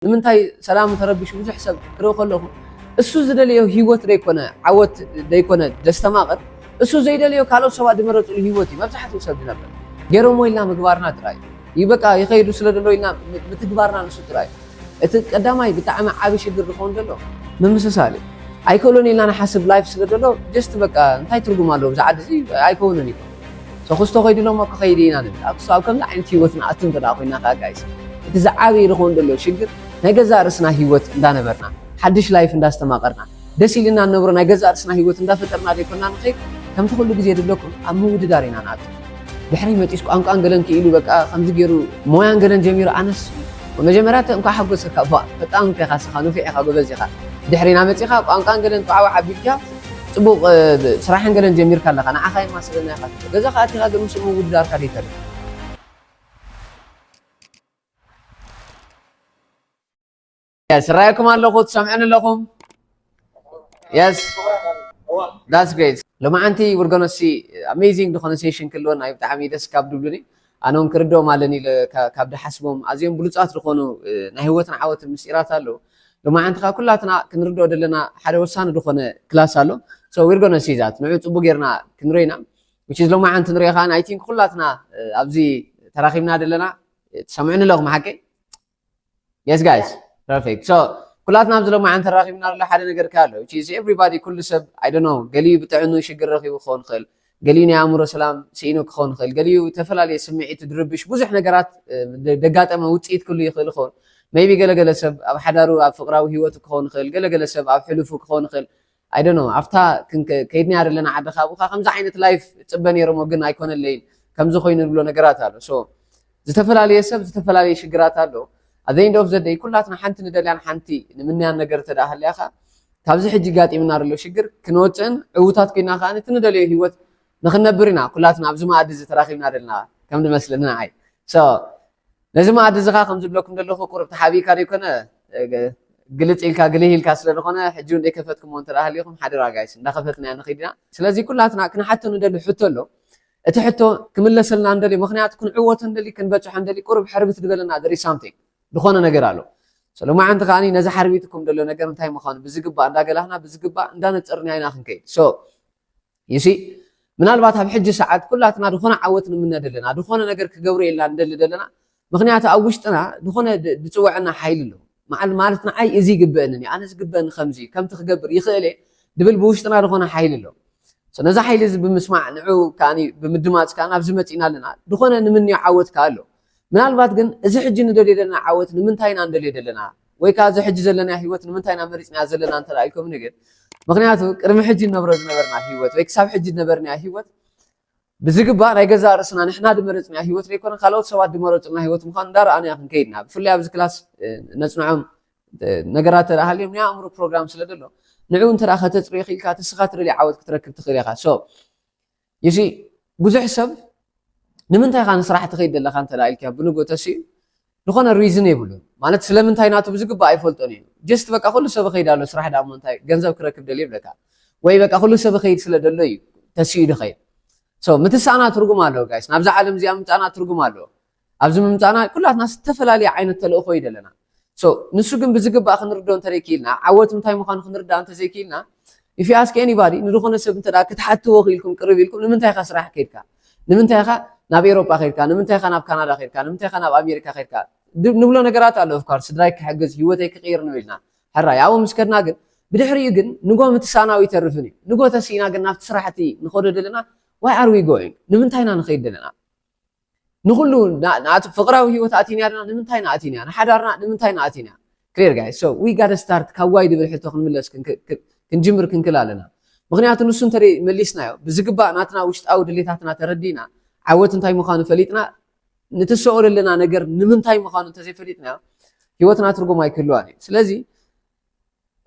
ንምንታይ ሰላም ተረቢሽ ብዙሕ ሰብ ክረው ከለኹ እሱ ዝደልዮ ህይወት ደይኮነ ዓወት ደይኮነ ደስተማቐር እሱ ዘይደልዮ ካልኦት ሰባት ዝመረፅሉ ህይወት እዩ መብዛሕትኡ ሰብ ዝነበር ገይሮሞ ኢልና ምግባርና ጥራይ ይበቃ ይኸይዱ ስለደሎ ኢልና ምትግባርና ንሱ ጥራይ እቲ ቀዳማይ ብጣዕሚ ዓብዪ ሽግር ዝኸውን ዘሎ ምምስሳል እዩ ኣይከሎን ኢልና ንሓስብ ላይፍ ስለደሎ ጀስት በቃ እንታይ ትርጉም ኣለዎ ብዛ ዓዲ እዚ ኣይከውንን ኢኮ ሰክስቶ ከይድሎም እኮ ከይዲ ኢና ንብል ኣብ ከምዚ ዓይነት ህይወት ንኣቱ እንተዳ ኮይና ከዓ ጋይስ እቲ ዝዓበይ ዝኸውን ዘሎ ሽግር ናይ ገዛ ርእስና ህይወት እንዳነበርና ሓድሽ ላይፍ እንዳስተማቐርና ደስ ኢልና ንነብሮ ናይ ገዛ ርእስና ህይወት እንዳፈጠርና ዘይኮንና ንኸይድ ከምቲ ኩሉ ግዜ ድለኩም ኣብ ምውድዳር ኢና ንኣቱ ድሕሪ መፂስ ቋንቋን ገለን ክኢሉ በቃ ከምዚ ገይሩ ሞያን ገለን ጀሚሩ ኣነስ መጀመርያ እንኳ ሓጎሰካ ፈጣን ኢኻ ስኻ ንፊዕ ኢኻ ጎበዝ ኢኻ ድሕሪና መፂኻ ቋንቋን ገለን ቋዕዋ ዓቢልካ ፅቡቕ ስራሕን ገለን ጀሚርካ ኣለኻ ንዓኻ የማስለና ኢኻ ገዛ ከዓ እቲኻ ግን ምስ ምውድዳርካ ደይተር Yes, رأيكم على اللغة سامعين اللغة? Yes, that's great. لما أنتي we're gonna see amazing the conversation كلنا يبدأ عميدس كابدو بلوني أنا مكردو مالني كابد حسبهم عزيم بلوتات رخونو نهوتنا عوت المسيرات هالو لما أنت كلاتنا كنردو دلنا حدا وسان رخونة كلاس هالو so we're gonna see that نعيد أبوغيرنا كنرينا which is لما أنت نريها خان I think كلاتنا أبزي تراخيمنا دلنا سامعين اللغة محكي yes guys perfect so كلاتنا نبذلو مع أنت راقبنا الله حدا نقدر كله which is everybody كل سب I don't know قليو بتعنو يشجر رخيو خون خل قليني عمرو سلام سينو خون خل قليو تفلا لي سمعي تدربش بوزح نقرات دقات أما وتقيت كل يخل خون maybe قل سب أب حدارو أب فقراو هيوتك خون خل قل سب أب حلفوك خون خل I don't know عفتا كيدني عارف لنا عاد خابوخا خمسة عينة لايف تبني رموجن أيكون الليل كم زخوين نقولوا نقرات هذا so زتفلا لي سب زتفلا لي شجرات هذا at the end of the day كلاتنا حنت ندليان حنتي نمني أنا نقدر تداخل يا أخا كابز حجي قات إمنا رلو شجر كنوتن عوتات كنا خانة تندليه هيوت نخنا برينا كلاتنا عبزو ما عدز تراخي من عدلنا كم دمسلنا عاي so لازم عدز خا خمس بلوكم دلوه قرب تحابي كاري كنا قلت إلكا قليه الكاسر لخنا حجون ديك فتكم وانت راح ليكم حد راجعين دخفتنا أنا خيدنا سلازي كلاتنا كنا حتى ندل حتى له أتحتى كمل سلنا عندلي مخنيات تكون عوت عندلي كن بتش عندلي قرب حربت تقولنا دري something دخونا نجر على لو ما عندك غاني نزح حربيتكم دلو نجر متاي مخان بزقبا عندك لهنا بزقبا عندنا تقرني عين آخر كيد so you see من البعض بحج ساعات كلها تنادخونا عوتنا من دلنا دخونا نجر كجوري إلا ندل دلنا مخنيات أوشتنا دخونا بتسوي عنا حيل له مع المالتنا أي إزي جبنني أنا زجبن خمسي كم تخجبر يخلي دبل بوشتنا دخونا حيل له so نزح حيل إذا بمسمع نعو كاني بمدمات كان أبزمت إنا لنا دخونا نمني عوت كله من البعض جن إذا حجي ندلي لنا عوت نمنتاينا ندلي لنا ويكاز حجي زلنا هيوت نمنتاينا مريسنا زلنا أنت رأيكم نقول مغنياته كرم حجي نبرز نبرنا هيوت ويكسب حجي نبرنا هيوت بزقبا نيجزار رسنا نحن دمرتنا هيوت ريكون خلاص سواد دمرتنا هيوت مخان دار أنا أخن كيدنا بفلي أبز كلاس نسمعهم نجارات الأهلي من يأمر برنامج سلدلو نعون ترى أخذت تريخي كات السخات اللي عوت كتركب تخليها so يجي جزء حسب نمنتاي خان صراحة تخيد الله خان تلاقي الكاب بنقول تسي نخونا reasonable معناته سلمنتاي ناتو بزق بايفولتوني just بقى كل سبب خيد على صراحة دامنتاي جنزب كركب دليل لك وي بقى كل سبب خيد سلدلوي تسي دخيل so متسانا ترجم عليه guys نبزع عالم زي متسانا ترجم عليه أبزم متسانا كلها ناس تفلالي عين التلو خيد لنا so نسوقن بزق بقى خن ردون تريكيلنا عوت متاي مخان خن رد أنت زي كيلنا if you ask anybody نروحنا سبب تراك تحتوا وخيلكم قريبيلكم نمنتاي خسر حكيتك نمنتاي خا نبي أوروبا خير كان نمتى خان أب كندا خير كان نمتى خان أب أمريكا خير كان نقول نقرات على of course درايك حجز هيوتك غير نويلنا حرا يا أول مسكرنا جن بدحري جن نقول متسانا ويترفني نقول تسينا جن نفس صراحتي نخرج دلنا why are we going نمتى هنا نخيد دلنا نقول له نعت فقرة وهيوت أتيني أنا نمتى هنا أتيني أنا حدارنا نمتى هنا أتيني clear guys so we gotta start كوايد بالحيط وخن ملص كنجمر كنكلالنا مغنيات نصون تري مليسنا بزقبا ناتنا وشت أو اللي تحتنا تردينا عوت انتاي مخانو فليتنا نتسؤول لنا نجر نمنتاي مخانو تزي فليتنا هيوتنا ترجو ما يكلواني سلازي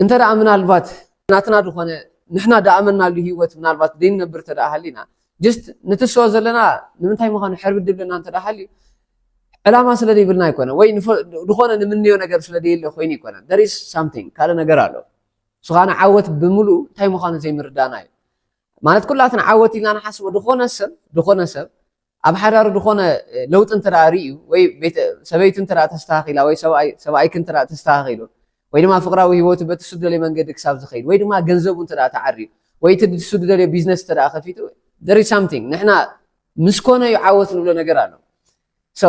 انت دا امنا البات ناتنا دخونه نحنا دا امنا اللي هيوت من البات دين نبر تدا اهلينا جست نتسؤول زلنا نمنتاي مخانو حرب دبلنا انت دا اهلي علامه سلدي بلنا يكون وي دخونه نمنيو نجر سلدي اللي خوين يكون there is something قال نجر علو سو انا عوت بملو تاي مخانو زي مرداناي معنات كلاتنا عوت لنا حسب دخونه سب ኣብ ሓዳር ዝኾነ ለውጥ እንተዳ ርእዩ ወይ ሰበይቱ እንተዳ ተስተኻኺላ ወይ ሰብኣይክ እንተዳ ተስተኻኺሉ ወይ ድማ ፍቅራዊ ሂወቱ በቲ ዝደለዮ መንገዲ ክሳብ ዝኸይድ ወይ ድማ ገንዘቡ እንተዳ ተዓርዩ ወይ እቲ ዝደለዮ ቢዝነስ እንተዳ ከፊቱ there is something ንሕና ምስ ኮነ እዩ ዓወት ንብሎ ነገር ኣሎ ሶ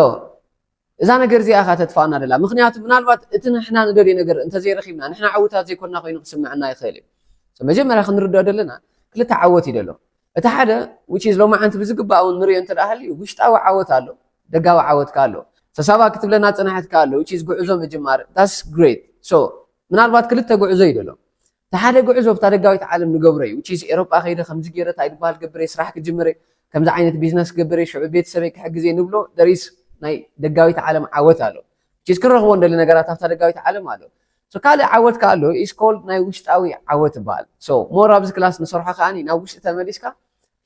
እዛ ነገር እዚኣ ካ ተጥፋኣና ደላ ምክንያቱ ምናልባት እቲ ንሕና ንደልዮ ነገር እንተዘይረኺብና ንሕና ዓወታት ዘይኮንና ኮይኑ ክስምዐና ይኽእል እዩ መጀመርያ ክንርድኦ ዘለና ክልተ ዓወት እዩ ደሎ እቲ ሓደ which is ሎማዓንቲ ብዝግባእ እውን ንሪኦ እንተዳሃልዩ ውሽጣዊ ዓወት ኣሎ ደጋዊ ዓወትካ ኣሎ ሰሳባ ክትብለና ፅናሕትካ ኣሎ which is ጉዕዞ ምጅማር that's great so ምናልባት ክልተ ጉዕዞ እዩ ደሎ እቲ ሓደ ጉዕዞ ብታ ደጋዊት ዓለም ንገብሮ እዩ which is ኤሮጳ ከይደ ከምዚ ገይረ እንታይ ዝበሃል ገብረ ስራሕ ክጅምረ ከምዚ ዓይነት ቢዝነስ ገብረ ሽዑ ቤተሰበይ ክሕግዘ ንብሎ there is ናይ ደጋዊት ዓለም ዓወት ኣሎ which is ክንረኽቦ እንደሊ ነገራት ኣብታ ደጋዊት ዓለም ኣሎ so ካልእ ዓወትካ ኣሎ is called ናይ ውሽጣዊ ዓወት ይበሃል so ሞር ኣብዚ ክላስ ንሰርሖ ከዓኒ ናብ ውሽጢ ተመሊስካ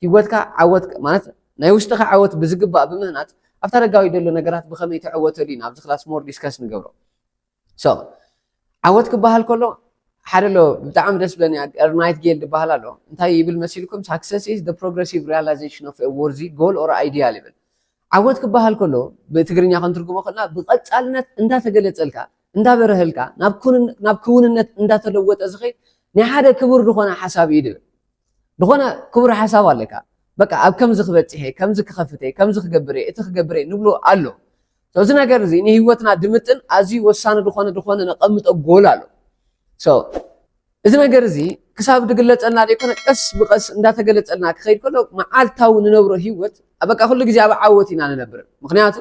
ሂወትካ ዓወት ማለት ናይ ውሽጥኻ ዓወት ብዝግባእ ብምህናት ኣብታ ደጋዊ ደሎ ነገራት ብኸመይ ትዕወተሉ ኢና ኣብዚ ክላስ ሞር ዲስከስ ንገብሮ so ዓወት ክበሃል ከሎ ሓደ ሎ ብጣዕሚ ደስ ብለኒ ኤርናይት ጌል ዝበሃል ኣሎ እንታይ ይብል መሲልኩም success is the progressive realization of a worthy goal or ideal ይብል ዓወት ክበሃል ከሎ ብትግርኛ ክንትርጉሞ ከለና ብቐጻልነት እንዳተገለጸልካ እንዳበረህልካ ናብ ክውንነት እንዳተለወጠ ዝኸይድ ናይ ሓደ ክቡር ዝኾነ ሓሳብ እዩ ድብል ዝኾነ ክቡር ሓሳብ ኣለካ በቃ ኣብ ከምዚ ክበፅሐ ከምዚ ክኸፍተ ከምዚ ክገብረ እቲ ክገብረ ንብሎ ኣሎ እዚ ነገር እዚ ንሂወትና ድምጥን ኣዝዩ ወሳኒ ዝኾነ ነቐምጦ ጎል ኣሎ so እዚ ነገር እዚ ክሳብ ድግለጸልና ዘይኮነ ቀስ ብቀስ እንዳተገለጸልና ክኸይድ ከሎ መዓልታዊ ንነብሮ ሂወት በቃ ኩሉ ግዜ ኣብ ዓወት ኢና ንነብር ምክንያቱ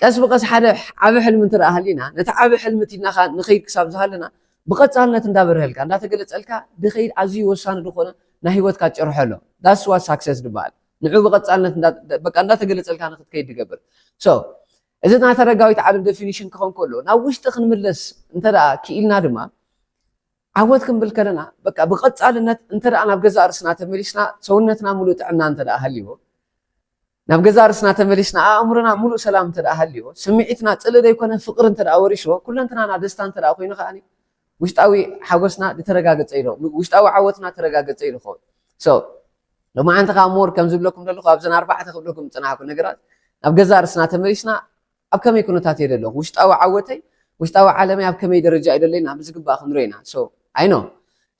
ቀስ ብቀስ ሓደ ዓብ ሕልሚ እንትረኣሃሊና ነቲ ዓብ ሕልሚ ትናኻ ንኸይድ ክሳብ ዝሃለና ብቐጻልነት እንዳበረህልካ እንዳተገለጸልካ ድኸይድ ኣዝዩ ወሳኒ ዝኾነ ናይ ሂወትካ ጭርሖ ኣሎ that's what success ዝበሃል ንዑ ብቐጻልነት በቃ እንዳተገለጸልካ ንክትከይድ ትገብር so እዚ ናይ ተረጋዊት ዓለም ዴፊኒሽን ክኾን ከሎ ናብ ውሽጢ ክንምለስ እንተዳ ክኢልና ድማ ዓወት ክንብል ከለና በቃ ብቐጻልነት እንተዳ ናብ ገዛ ርስና ተመሊስና ሰውነትና ሙሉእ ጥዕና እንተዳ ሃልይዎ ናብ ገዛ ርስና ተመሊስና ኣእምሮና ሙሉእ ሰላም እንተዳ ሃልይዎ ስምዒትና ፅልል ዘይኮነ ፍቅሪ እንተዳ ወሪስዎ ኩለንተናና ደስታ እንተዳ ኮይኑ ከዓኒ ውሽጣዊ ሓጎስና ዝተረጋገፀ ኢሎ ውሽጣዊ ዓወትና ተረጋገፀ ኢሉ ኾን so ሎማዓንቲ ከዓ ሞር ከም ዝብለኩም ዘለኹ ኣብዘን ኣርባዕተ ክብለኩም ፅናሓኩ ነገራት ናብ ገዛ ርስና ተመሊስና ኣብ ከመይ ኩነታት እየ ደለኹ ውሽጣዊ ዓወተይ ውሽጣዊ ዓለመይ ኣብ ከመይ ደረጃ እዩ ደለና ብዝግባእ ክንሪኦ ኢና so ኣይኖ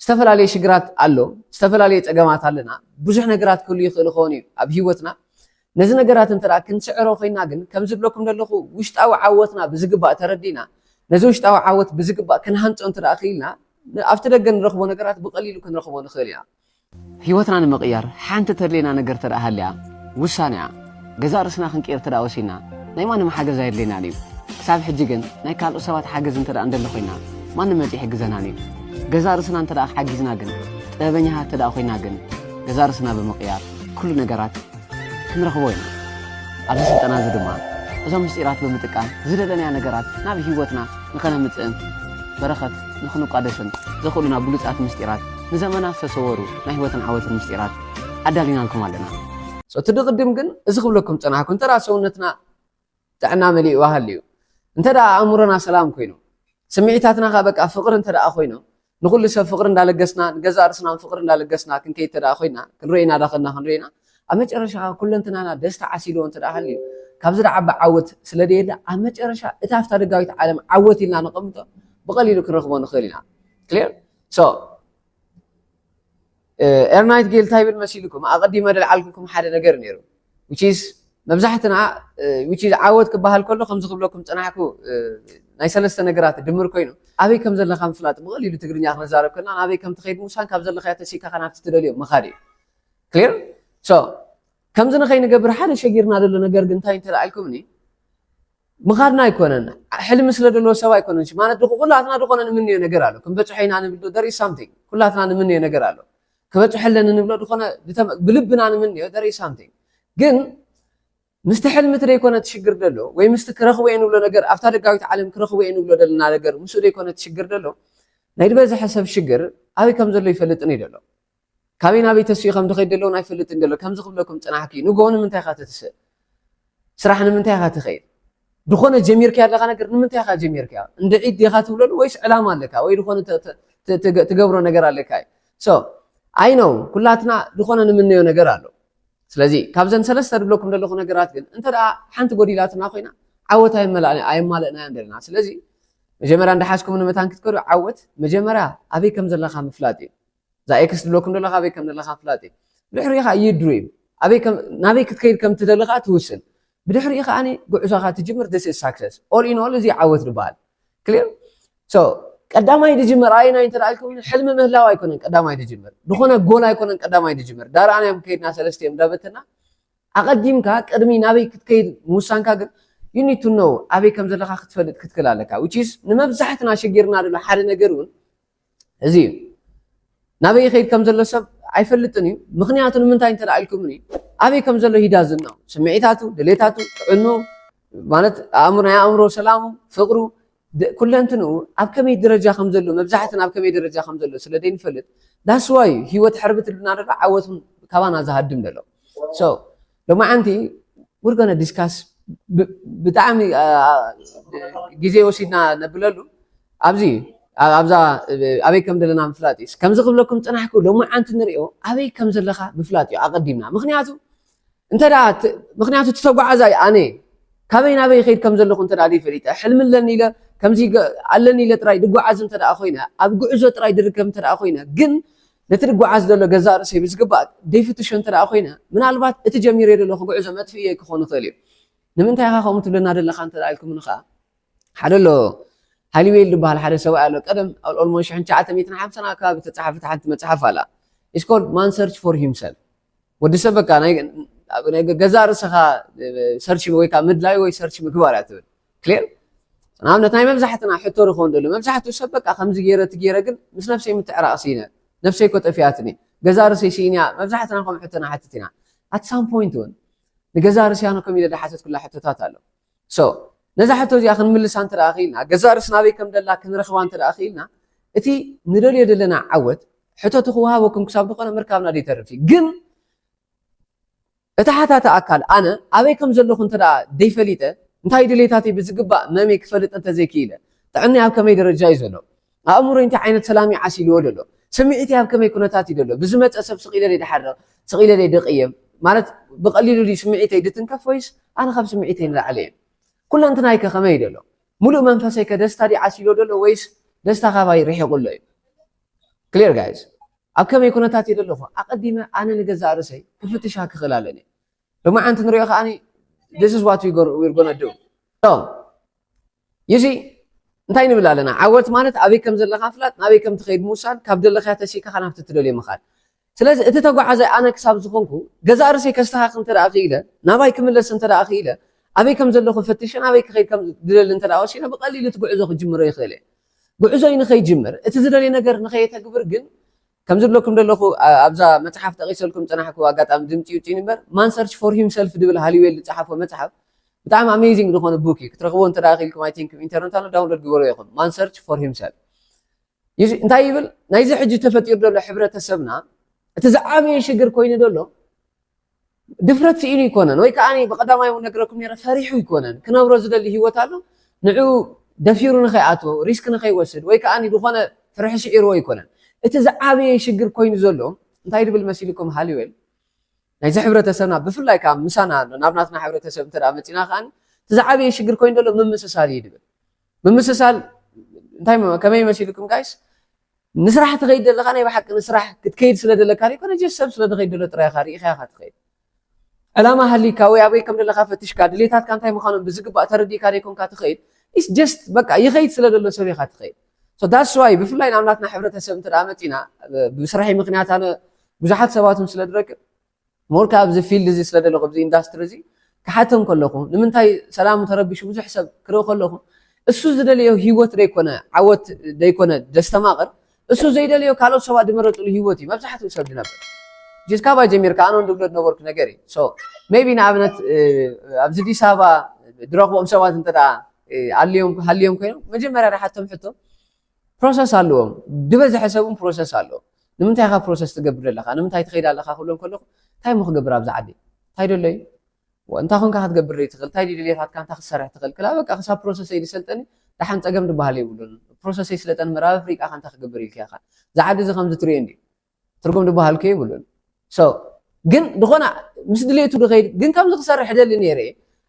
ዝተፈላለየ ሽግራት ኣሎ ዝተፈላለየ ፀገማት ኣለና ብዙሕ ነገራት ክህሉ ይኽእል ኾን እዩ ኣብ ሂወትና ነዚ ነገራት እንተዳ ክንስዕሮ ኮይና ግን ከም ዝብለኩም ዘለኹ ውሽጣዊ ዓወትና ብዝግባእ ተረዲና ነዚ ውሽጣዊ ዓወት ብዝግባእ ክንሃንፆ እንተዳ ክኢልና ኣብቲ ደገ ንረኽቦ ነገራት ብቐሊሉ ክንረኽቦ ንኽእል ኢና ሂወትና ንምቕያር ሓንቲ ተድልየና ነገር ተዳ ሃልያ ውሳነ እያ ገዛ ርስና ክንቅይር ተዳ ወሲና ናይ ማንም ሓገዝ ኣየድልየናን እዩ ክሳብ ሕጂ ግን ናይ ካልኦ ሰባት ሓገዝ እንተዳ እንደሎ ኮይና ማንም መፂ ይሕግዘናን እዩ ገዛ ርስና እንተዳ ሓጊዝና ግን ጥበበኛታት ተዳ ኮይና ግን ገዛ ርስና ብምቕያር ኩሉ ነገራት ክንረኽቦ ኢና ኣብዚ ስልጠና እዚ ድማ እዞም ምስጢራት ብምጥቃም ዝደለናያ ነገራት ናብ ሂወትና ንኸነምፅእን በረኸት ንኽንቋደስን ዘኽእሉና ብሉፃት ምስጢራት ንዘመናት ዝተሰወሩ ናይ ሂወትን ዓወትን ምስጢራት ኣዳሊናልኩም ኣለና እቲ ድቕድም ግን እዚ ክብለኩም ፀናሕኩ እንተዳ ሰውነትና ጥዕና መሊኡ ሃልዩ እንተዳ ኣእምሮና ሰላም ኮይኑ ስምዒታትና ኸ በቃ ፍቅሪ እንተዳ ኮይኑ ንኩሉ ሰብ ፍቅሪ እንዳለገስና ንገዛ ርስና ፍቅሪ እንዳለገስና ክንከይድ ተዳ ኮይና ክንሪኢና ዳኸልና ክንሪኢና ኣብ መጨረሻ ኩለንትናና ደስታ ዓሲሎ እንተዳ ሃልዩ ካብዚ ደዓቢ ዓወት ስለደየለ ኣብ መጨረሻ እታ ኣብታ ደጋዊት ዓለም ዓወት ኢልና ንቐምጦ ብቐሊሉ ክንረኽቦ ንኽእል ኢና ክሊር so ኤርናይት ጌል እንታይ ይብል መሲልኩም ኣቐዲመ ደልዓልኩም ሓደ ነገር ነይሩ which is መብዛሕትና which is ዓወት ክበሃል ከሎ ከምዚ ክብለኩም ፀናሕኩ ናይ ሰለስተ ነገራት ድምር ኮይኑ ኣበይ ከም ዘለኻ ምፍላጥ ብቐሊሉ ትግርኛ ክንዛረብ ከለና ናበይ ከም ትኸይድ ምውሳን ካብ ዘለኻ ተሲካ ናብቲ ትደልዮ ምኻድ እዩ ክሊር so ከምዚ ንኸይንገብር ሓደ ሸጊርና ዘሎ ነገር ግን እንታይ እንተላኢልኩምኒ ምኻድና ኣይኮነን ሕልሚ ስለ ዘለዎ ሰብ ኣይኮነን ማለት ኩላትና ዝኾነ ንምንዮ ነገር ኣሎ ክንበፅሖ ኢና ንብሎ there is something ኩላትና ንምንዮ ነገር ኣሎ ክበፅሐለን ንብሎ ዝኾነ ብልብና ንምንዮ there is something ግን ምስቲ ሕልሚ ትደይኮነ ትሽግር ደሎ ወይ ምስቲ ክረኽቦ እየ ንብሎ ነገር ኣብታ ደጋዊት ዓለም ክረኽቦ እየ ንብሎ ደለና ነገር ምስኡ ደይኮነ ትሽግር ደሎ ናይ ዝበዝሐ ሰብ ሽግር ኣበይ ከም ዘሎ ይፈልጥን እዩ ደሎ ካበይ ናበይ ተስኡ ከም ዝኸይድ ደሎ ኣይፈልጥን ደሎ ከምዚ ክብለኩም ፅናሕኪ ንጎ ንምንታይ ኢኻ ትትስእ ስራሕ ንምንታይ ኢኻ ትኸይድ ድኾነ ጀሚርካ ያለኻ ነገር ንምንታይ ኢኻ ጀሚርካ እንደ ዒድ ዲኻ ትብለሉ ወይስ ዕላማ ኣለካ ወይ ድኾነ ትገብሮ ነገር ኣለካ so ኣይ ነው ኩላትና ድኾነ ንምንዮ ነገር ኣሎ ስለዚ ካብዘን ሰለስተ ድብለኩም ዘለኹ ነገራት ግን እንተ ደኣ ሓንቲ ጎዲላትና ኮይና ዓወት ኣይመላእና እንደለና ስለዚ መጀመርያ እንዳሓስኩም ንምታን ክትከዱ ዓወት መጀመርያ ኣበይ ከም ዘለካ ምፍላጥ እዩ እዛ ኤክስ ድብለኩም ዘለካ ኣበይ ከም ዘለካ ምፍላጥ እዩ ብድሕሪኻ ይድሪም ናበይ ክትከይድ ከም ትደልኻ ትውስን ብድሕሪኡ ከዓኒ ጉዕዞኻ ትጅምር this is success all in all እዚ ዓወት ዝበሃል ክሊር ሶ ቀዳማይ ድጅምር ኣይናይ እንተ ደኣልኩም ሕልሚ ምህላው ኣይኮነን ቀዳማይ ድጅምር ዝኾነ ጎል ኣይኮነን ቀዳማይ ድጅምር ዳርኣናዮም ከይድና ሰለስተ እዮም ዳበትና ኣቐዲምካ ቅድሚ ናበይ ክትከይድ ምውሳንካ ግን you need to know ኣበይ ከም ዘለካ ክትፈልጥ ክትክእል ኣለካ which is ንመብዛሕትና ሽጊርና ደሎ ሓደ ነገር እውን እዚ እዩ ናበይ ከይድ ከም ዘሎ ሰብ ኣይፈልጥን እዩ ምክንያቱ ንምንታይ እንተ ደኣልኩም እዩ ኣበይ ከም ዘሎ ሂዳዝና ስምዒታቱ ድሌታቱ ጥዕኑ ማለት ናይ ኣእምሮ ሰላሙ ፍቅሩ ኩለንትንኡ ኣብ ከመይ ደረጃ ከም ዘሎ መብዛሕትና ኣብ ከመይ ደረጃ ከም ዘሎ ስለ ዘይንፈልጥ ዳስ ዋይ ሂወት ሕርብት ልና ደሎ ዓወቱን ካባና ዝሃድም ደሎ ሶ ሎማዓንቲ we're going to discuss ብጣዕሚ ግዜ ወሲድና ነብለሉ ኣብዛ ኣበይ ከም ዘለና ምፍላጥ እዩ ከምዚ ክብለኩም ፅናሕኩ ሎማዓንቲ ንሪኦ ኣበይ ከም ዘለካ ምፍላጥ እዩ ኣቐዲምና ምክንያቱ ተጓዓዛይ ኣነ ካበይ ናበይ ከይድ ከም ዘለኹ እንተ ደኣ ፈሊጠ ሕልሚ ኣለኒ ኢለ ከምዚ ኣለኒ ኢለ ጥራይ ድጓዓዝ እንተ ደኣ ኮይነ ኣብ ጉዕዞ ጥራይ ድርከብ እንተ ደኣ ኮይነ ግን ነቲ ድጓዓዝ ዘሎ ገዛ ርእሰይ ብዝግባእ ደይፍትሾ እንተ ደኣ ኮይነ ምናልባት እቲ ጀሚረ ዘለኹ ጉዕዞ መጥፍእ ክኾን ይኽእል እዩ ንምንታይ ኢኻ ከምኡ ትብለና ዘለካ እንተ ደኣ ኢልኩም ንኸዓ ሓደ ኣሎ ሃሊዌል ዝበሃል ሓደ ሰብኣይ ኣሎ ቀደም ኦልሞስት 1950 ኣከባቢ ተፃሓፈት ሓንቲ መፅሓፍ ኣላ ኢትስ ኮልድ ማን ሰርች ፎር ሂምሰልፍ ወዲ ሰብ በቃ ናይ ገዛ ርእስኻ ሰርች ወይ ከዓ ምድላይ ወይ ሰርች ምግባር እያ ትብል ክሊር ንኣብነት ናይ መብዛሕትና ሕቶ ንኾን ዘሎ መብዛሕትኡ ሰብ በቃ ከምዚ ገይረ ትገይረ ግን ምስ ነፍሰይ ምትዕራቕ ሲነ ነፍሰይ ኮ ጠፊያትኒ ገዛ ርእሰይ ሲኢንያ መብዛሕትና ከም ሕቶ ንሓትት ኢና ኣት ሳም ፖይንት እውን ንገዛ ርእስያኖ ከም ኢለ ዳሓተት ኩላ ሕቶታት ኣሎ ሶ ነዛ ሕቶ እዚኣ ክንምልሳ እንተ ደኣ ኽኢልና ገዛ ርእስ ናበይ ከም ደላ ክንረኽባ እንተ ደኣ ኽኢልና እቲ ንደልዮ ዘለና ዓወት ሕቶቱ ክወሃበኩም ክሳብ ዝኾነ ምርካብና ደይተርፍ እዩ ግን እቲ ሓታተ ኣካል ኣነ ኣበይ ከም ዘለኹ እንተ ደኣ ደይፈሊጠ እንታይ ድሌታተይ ብዝግባእ መመይ ክፈልጥ እንተዘይክኢለ ጥዕናይ ኣብ ከመይ ደረጃ እዩ ዘሎ ኣእምሮይ እንታይ ዓይነት ሰላም እዩ ዓሲልዎ ደሎ ስምዒተይ ኣብ ከመይ ኩነታት እዩ ደሎ ብዝመፀ ሰብ ስቂለ ደይድሓርቕ ስቂለ ደይድቕየም ማለት ብቐሊሉ ስምዒተይ ድትንከፍ ወይስ ኣነ ካብ ስምዒተይ ንላዕለ እየ ኩለንትናይ ከ ከመይ ደሎ ሙሉእ መንፈሰይ ከ ደስታ ዲ ዓሲሎ ደሎ ወይስ ደስታ ካባይ ርሒቑሎ እዩ ክሊር ጋይዝ ኣብ ከመይ ኩነታት እዩ ደለኹ ኣቐዲመ ኣነ ንገዛእ ርእሰይ ክፍትሻ ክኽእል ኣለኒ ሎማዓንቲ ንሪኦ ከዓኒ this is what we're going to do so you see እንታይ ንብል ኣለና ዓወት ማለት ኣበይ ከም ዘለካ ፍላጥ ናበይ ከም ትኸይድ ምውሳን ካብ ደለካ ተሲእካ ናብቲ ትደልዮ ምኻድ ስለዚ እቲ ተጓዓዛይ ኣነ ክሳብ ዝኾንኩ ገዛእ ርእሰይ ከስተኻኽል እንተ ደኣ ክኢለ ናባይ ክምለስ እንተ ደኣ ክኢለ ኣበይ ከም ዘለኹ ፈትሸ ናበይ ክኸይድ ከም ዝደሊ እንተ ደኣ ወሲነ ብቐሊሉ እቲ ጉዕዞ ክጅምሮ ይኽእል እየ ጉዕዞይ ንኸይጅምር እቲ ዝደልዮ ነገር ንኸየተግብር ግን ከም ዝብለኩም ዘለኹ ኣብዛ መፅሓፍ ጠቒሰልኩም ፅናሕኩ ኣጋጣሚ ድምፂ ውጪ እምበር ማን ሰርች ፎር ሂምሰልፍ ድብል ሃሊዌል ዝፀሓፎ መፅሓፍ ብጣዕሚ ኣሜዚንግ ዝኾነ ቡክ እዩ ክትረኽቦ እንተ ደኣ ኽኢልኩም ኣይ ቲንክ ኢንተርኔት ኣሎ ዳውንሎድ ግበሮ ኢኹም ማን ሰርች ፎር ሂምሰልፍ እንታይ ይብል ናይዚ ሕጂ ተፈጢሩ ዘሎ ሕብረተሰብና እቲ ዝዓበየ ሽግር ኮይኑ ደሎ ድፍረት ስኢኑ ይኮነን ወይ ከዓኒ ብቐዳማይ ነግረኩም ነረ ፈሪሑ ይኮነን ክነብሮ ዝደሊ ሂወት ኣሎ ንዑ ደፊሩ ንኸይኣትዎ ሪስክ ንኸይወስድ ወይ ከዓኒ ዝኾነ ፍርሒ ስዒርዎ ይኮነን እቲ ዝዓበየ ሽግር ኮይኑ ዘሎ እንታይ ድብል መሲልኩም ሃሊዌል ናይዚ ሕብረተሰብና ብፍላይ ከዓ ምሳና ናብ ናትና ሕብረተሰብ እንተ ደኣ መፂና ከዓኒ እቲ ዝዓበየ ሽግር ኮይኑ ዘሎ ምምስሳል እዩ ድብል ምምስሳል እንታይ ከመይ መሲልኩም ጋይስ ንስራሕ ትኸይድ ዘለካ ናይ ብሓቂ ንስራሕ ክትከይድ ስለ ዘለካ ይኮነ ጀስ ሰብ ስለ ዝኸይድ ዘሎ ጥራይኻ ርኢኻ ኢኻ ትኸይድ ዕላማ ሃሊካ ወይ ኣበይ ከም ዘለካ ፈቲሽካ ድሌታትካ እንታይ ምዃኖም ብዝግባእ ተረዲእካ ደይኮንካ ትኸይድ ኢስ ጀስት በቃ ይኸይድ ስለ ዘሎ ሰብ ኢኻ ትኸይድ ሶ ዳስ ዋይ ብፍላይ ናብ ናትና ሕብረተሰብ እንተ ደኣ መፂና ብስራሕይ ምክንያት ኣነ ብዙሓት ሰባትን ስለ ዝረክብ ሞርካ ኣብዚ ፊልድ እዚ ስለ ዘለኹ ኣብዚ ኢንዳስትሪ እዚ ክሓቶም ከለኹ ንምንታይ ሰላሙ ተረቢሹ ብዙሕ ሰብ ክርኢ ከለኹ እሱ ዝደለዮ ሂወት ደይኮነ ዓወት ደይኮነ ደስተማቕር እሱ ዘይደልዮ ካልኦት ሰባት ድመረፅሉ ሂወት እዩ መብዛሕትኡ ሰብ ድነበር ጀስ ካባይ ጀሚርካ ኣነ ንድብሎ ዝነበርኩ ነገር እዩ ሶ ሜቢ ንኣብነት ኣብዚ ኣዲስ ኣበባ ድረኽቦም ሰባት እንተ ደኣ ሃልዮም ኮይኖም መጀመርያ ዳሓቶም ሕቶ ፕሮሰስ ኣለዎም ድበዝሐ ሰብን ፕሮሰስ ኣለዎ ንምንታይ ኢኻ ፕሮሰስ ትገብር ዘለካ ንምንታይ ትኸይድ ኣለካ ክብሎም ከለኹ እንታይ ሞ ክገብር ኣብዛ ዓዲ እንታይ ደሎ እዩ እንታይ ኮንካ ክትገብር ትኽእል እንታይ ድሌታትካ እንታይ ክትሰርሕ ትኽእል ክላ በቃ ክሳብ ፕሮሰሰይ ድሰልጠኒ ዳሓን ፀገም ድበሃል የብሉን ፕሮሰሰይ ስለጠን ምዕራብ ኣፍሪቃ እንታይ ክገብር ኢልካ ኢኻ እዛ ዓዲ እዚ ከምዚ ትሪኦ እንዲ ትርጉም ድበሃልከ የብሉን ሶ ግን ድኾና ምስ ድሌቱ ድኸይድ ግን ከምዚ ክሰርሕ ደሊ ነይረ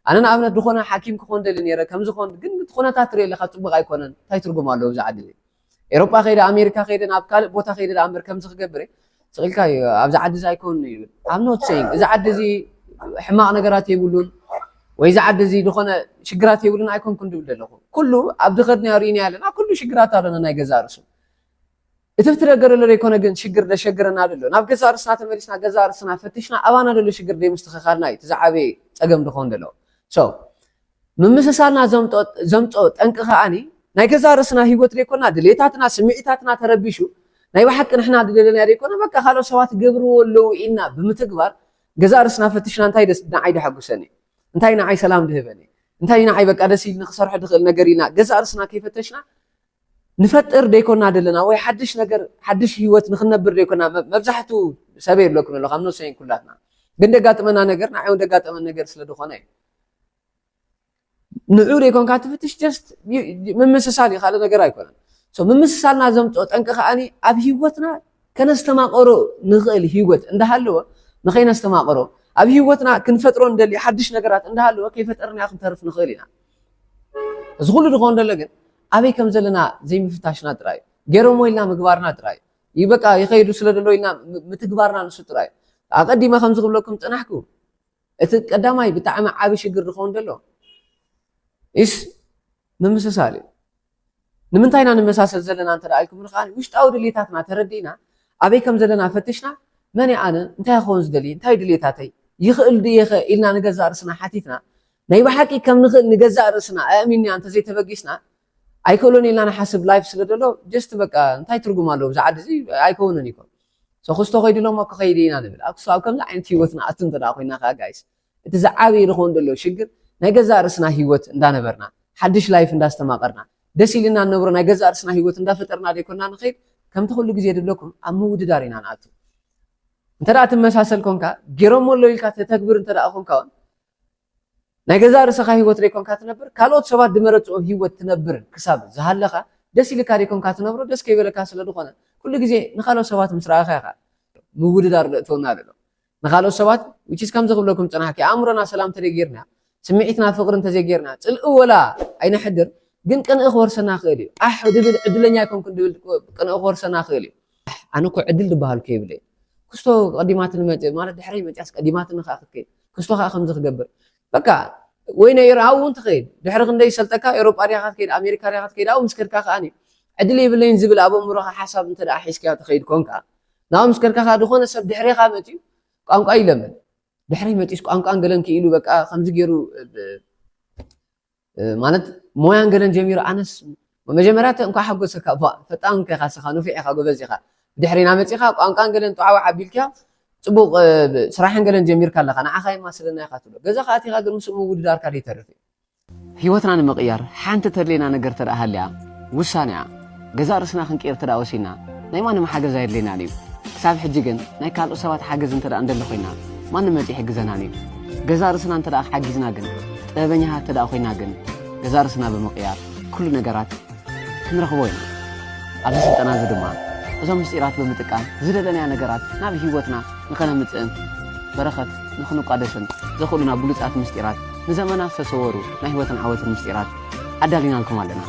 ኣነ ንኣብነት ድኾነ ሓኪም ክኾን ደሊ ነይረ ከምዚ ኾን ግን ኩነታት ትርኢ ኣለካ ፅቡቕ ኣይኮነን እንታይ ትርጉም ኣለዎ ብዛ ዓዲ ኤሮጳ ከይደ ኣሜሪካ ከይደ ናብ ካልእ ቦታ ከይደ እምበር ከምዚ ክገብር ስቕልካ ኣብዛ ዓዲ እዚ ኣይኮን እዩ ኣብ ኖት ሴይንግ እዚ ዓዲ እዚ ሕማቕ ነገራት የብሉን ወይ እዚ ዓዲ እዚ ድኾነ ሽግራት የብሉን ኣይኮንኩን ድብል ዘለኹ ኩሉ ኣብ ድኸድናዮ ርኢና ኣለና ኩሉ ሽግራት ኣለና ናይ ገዛ ርእሱ እቲ ትረገረሉ ዘይኮነ ግን ሽግር ደሸግረና ደሎ ናብ ገዛ ርእስና ተመሊስና ገዛ ርእስና ፈቲሽና ኣባና ደሎ ሽግር ደይምስትኽኻልና እዩ ትዛዓበየ ፀገም ድኾን ደሎ ምምስሳልና ዘምፆ ጠንቂ ከዓኒ ናይ ገዛ ርእስና ሂወት ዘይኮና ድሌታትና ስምዒታትና ተረቢሹ ናይ ባሓቂ ንሕና ድደለና ዘይኮነ በቃ ካልኦት ሰባት ገብርዎ ኣለዉ ኢልና ብምትግባር ገዛ ርእስና ፈቲሽና እንታይ ደስ ንዓይ ድሓጉሰኒ እንታይ ንዓይ ሰላም ድህበኒ እንታይ ንዓይ በቃ ደስ ኢልኒ ክሰርሖ ድኽእል ነገር ኢልና ገዛ ርእስና ከይፈተሽና ንፈጥር ደይኮና ደለና ወይ ሓድሽ ነገር ሓድሽ ሂወት ንክነብር ደይኮና መብዛሕትኡ ሰብ የብለኩም ኣሎ ካብ ነሰይን ኩላትና ግን ደጋጥመና ነገር ንዓይ እውን ደጋጠመን ነገር ስለ ድኾነ እዩ ንዑ ደይኮንካ ትፍትሽ ጀስት ምምስሳል እዩ ካልእ ነገር ኣይኮነን ምምስሳልና ዘምፆ ጠንቂ ከዓኒ ኣብ ሂወትና ከነስተማቐሮ ንኽእል ሂወት እንዳሃለወ ንኸይነስተማቐሮ ኣብ ሂወትና ክንፈጥሮ እንደሊ ሓድሽ ነገራት እንዳሃለወ ከይፈጠርና ክንተርፍ ንኽእል ኢና እዚ ኩሉ ድኾን ደሎ ግን ኣበይ ከም ዘለና ዘይምፍታሽና ጥራይ ገይሮሞ ኢልና ምግባርና ጥራይ ይበቃ ይኸይዱ ስለ ደሎ ኢልና ምትግባርና ንሱ ጥራይ ኣቀዲመ ከምዚ ክብለኩም ጥናሕኩ እቲ ቀዳማይ ብጣዕሚ ዓብ ሽግር ድኾን ደሎ ኢስ ምምስሳል እዩ ንምንታይ ኢና ንመሳሰል ዘለና እንተ ደኣ ኢልኩም ንኸዓኒ ውሽጣዊ ድሌታትና ተረዲእና ኣበይ ከም ዘለና ፈትሽና መን ኣነ እንታይ ክኸውን ዝደሊ እንታይ ድሌታተይ ይኽእል ድየኸ ኢልና ንገዛእ ርእስና ሓቲትና ናይ ባሓቂ ከም ንኽእል ንገዛእ ርእስና ኣእሚንያ እንተዘይተበጊስና ኣይከሎን ኢልና ንሓስብ ላይፍ ስለ ደሎ ጀስት በቃ እንታይ ትርጉም ኣለዎ ብዛ ዓዲ እዚ ኣይከውንን ኢኮን ክስቶ ከይዱ ሎሞ ክኸይድ ኢና ንብል ኣብ ከምዚ ዓይነት ሂወትና ኣቱ እንተ ደኣ ኮይና ከዓ ጋይስ እቲ ዝዓበየ ዝኸውን ደሎ ሽግር ናይ ገዛእ ርእስና ሂወት እንዳነበርና ሓድሽ ላይፍ እንዳስተማቐርና ደስ ኢልና ንነብሮ ናይ ገዛእ ርእስና ሂወት እንዳፈጠርና ደይኮንና ንኸይድ ከምቲ ኩሉ ግዜ ድለኩም ኣብ ምውድዳር ኢና ንኣቱ እንተ ደኣ ትመሳሰል ኮንካ ገይሮሞ ኣሎ ኢልካ ተተግብር እንተ ደኣ ኮንካ እውን ናይ ገዛእ ርእስኻ ሂወት ደይኮንካ ትነብር ካልኦት ሰባት ድመረፅኦ ሂወት ትነብር ክሳብ ዝሃለኻ ደስ ኢልካ ደይኮንካ ትነብሮ ደስ ከይበለካ ስለ ድኾነ ኩሉ ግዜ ንካልኦት ሰባት ምስ ረኣኻ ኢኻ ምውድዳር ዘእትወና ኣሎ ንካልኦት ሰባት ውችስ ከምዚ ክብለኩም ፅናሕኪ ኣእምሮና ሰላም ተደጊርና ስምዒትና ፍቅሪ እንተዘይጌርና ፅልኢ ወላ ኣይንሕድር ግን ቅንኢ ክወርሰና ክእል እዩ ኣሕ ድብል ዕድለኛ ይኮንኩን ድብል ቅንኢ ክወርሰና ክእል እዩ ኣነ እኮ ዕድል ድበሃል እኮ የብለይ ክስቶ ቀዲማት ንመፅእ ማለት ድሕረይ መፅያስ ቀዲማት ንኻ ክትከይድ ክስቶ ከዓ ከምዚ ክገብር በቃ ወይ ናይ ኤርትራ እውን ትኸይድ ድሕሪ ክንደይ ሰልጠካ ኤሮጳ ሪኻ ትከይድ ኣሜሪካ ሪኻ ትከይድ ኣብኡ ምስ ከድካ ከዓኒ ዕድል የብለይን ዝብል ኣብ ኣእምሮኻ ሓሳብ እንተ ደኣ ሒዝካ ትኸይድ ኮንካ ናብኡ ምስ ከድካ ድኾነ ሰብ ድሕሪኻ መፅዩ ቋንቋ ይለምን ድሕረይ መፂስ ቋንቋን ገለን ክኢሉ በቃ ከምዚ ገይሩ ማለት ሞያን ገለን ጀሚሩ ኣነስ መጀመርያ እንኳ ሓጎሰካ ፈጣን ከኻ ስኻ ንፊዕ ኢኻ ጎበዝ ኢኻ ድሕሪና መፂኻ ቋንቋን ገለን ጠዓዋ ዓቢልካ ፅቡቕ ስራሕን ገለን ጀሚርካ ኣለኻ ንዓኻ የማስለና ኢኻ ትብሎ ገዛ ከዓ እቲኻ ግን ምስኡ ምውድዳርካ ደይተርፍ እዩ ሂወትና ንምቕያር ሓንቲ ተድልየና ነገር ተደኣ ሃልያ ውሳነ እያ ገዛእ ርእስና ክንቅይር ተደኣ ወሲና ናይ ማንም ሓገዝ ኣየድለየናን እዩ ክሳብ ሕጂ ግን ናይ ካልኦት ሰባት ሓገዝ እንተ ደኣ እንደሎ ኮይና ማንም መፂ ይሕግዘናን እዩ ገዛእ ርእስና እንተ ደኣ ሓጊዝና ግን ጥበበኛታት እንተ ደኣ ኮይና ግን ገዛእ ርእስና ብምቕያር ኩሉ ነገራት ክንረኽቦ ኢና ኣብዚ ስልጠና እዚ ድማ እዞም ምስጢራት ብምጥቃም ዝደለናያ ነገራት ናብ ሂወትና ንኸነምፅእን በረኸት ንኽንቋደስን ዘኽእሉና ብሉፃት ምስጢራት ንዘመናት ዝተሰወሩ ናይ ሂወትን ዓወትን ምስጢራት ኣዳሊናልኩም ኣለና